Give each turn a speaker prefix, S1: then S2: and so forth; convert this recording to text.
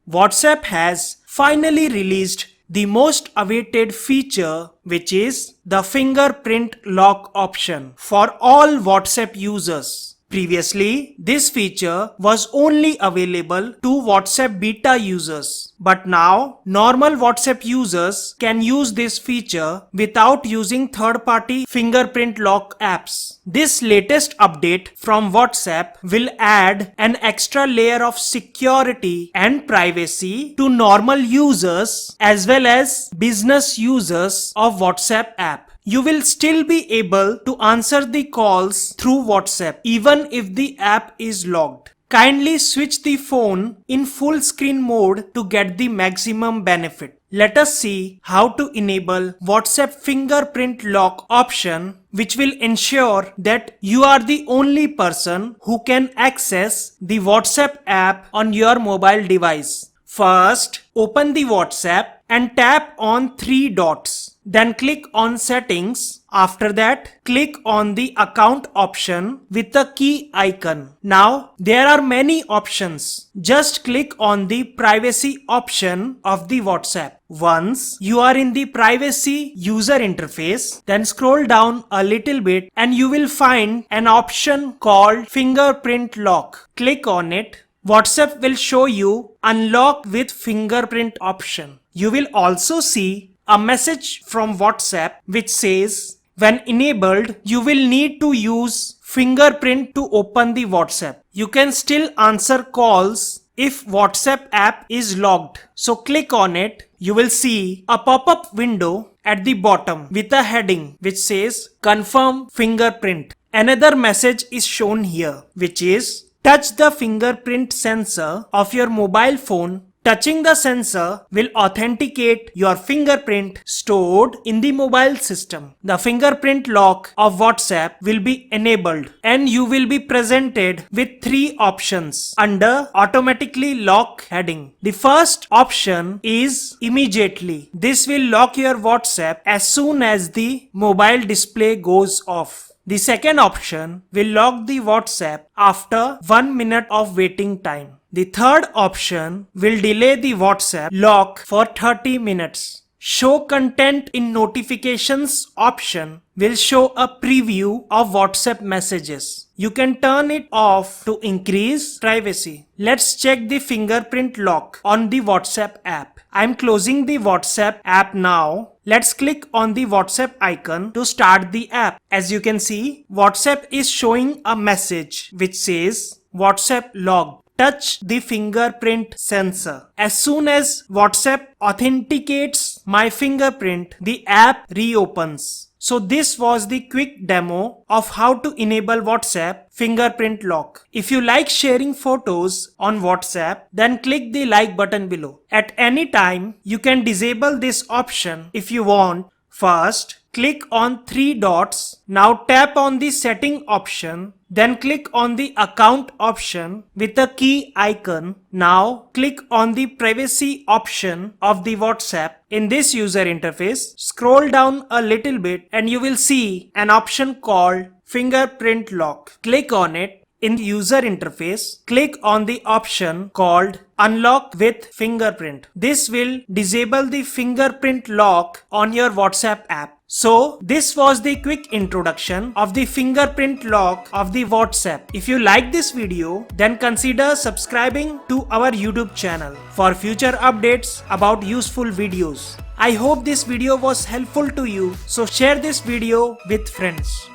S1: WhatsApp has finally released the most awaited feature, which is the fingerprint lock option for all WhatsApp users. Previously, this feature was only available to WhatsApp beta users, but now normal WhatsApp users can use this feature without using third-party fingerprint lock apps. This latest update from WhatsApp will add an extra layer of security and privacy to normal users as well as business users of WhatsApp app. You will still be able to answer the calls through WhatsApp even if the app is locked. Kindly switch the phone in full screen mode to get the maximum benefit. Let us see how to enable WhatsApp fingerprint lock option, which will ensure that you are the only person who can access the WhatsApp app on your mobile device. First, open the WhatsApp and tap on three dots. Then click on settings. After that, click on the account option with the key icon. Now, there are many options. Just click on the privacy option of the WhatsApp. Once you are in the privacy user interface, then scroll down a little bit and you will find an option called fingerprint lock. Click on it. WhatsApp will show you unlock with fingerprint option. You will also see a message from WhatsApp which says when enabled, you will need to use fingerprint to open the WhatsApp. You can still answer calls if WhatsApp app is locked. So click on it. You will see a pop-up window at the bottom with a heading which says confirm fingerprint. Another message is shown here which is touch the fingerprint sensor of your mobile phone. Touching the sensor will authenticate your fingerprint stored in the mobile system. The fingerprint lock of WhatsApp will be enabled and you will be presented with three options under automatically lock heading. The first option is immediately. This will lock your WhatsApp as soon as the mobile display goes off. The second option will lock the WhatsApp after 1 minute of waiting time. The third option will delay the WhatsApp lock for 30 minutes. Show content in notifications option will show a preview of WhatsApp messages. You can turn it off to increase privacy. Let's check the fingerprint lock on the WhatsApp app. I'm closing the WhatsApp app now. Let's click on the WhatsApp icon to start the app. As you can see, WhatsApp is showing a message which says WhatsApp logged. Touch the fingerprint sensor. As soon as WhatsApp authenticates my fingerprint, the app reopens. So this was the quick demo of how to enable WhatsApp fingerprint lock. If you like sharing photos on WhatsApp, then click the like button below. At any time, you can disable this option if you want. First, click on three dots. Now tap on the setting option. Then click on the account option with the key icon. Now click on the privacy option of the WhatsApp. In this user interface, scroll down a little bit and you will see an option called fingerprint lock. Click on it. In the user interface, click on the option called Unlock with Fingerprint. This will disable the fingerprint lock on your WhatsApp app. So this was the quick introduction of the fingerprint lock of the WhatsApp. If you like this video, then consider subscribing to our YouTube channel for future updates about useful videos. I hope this video was helpful to you, so share this video with friends.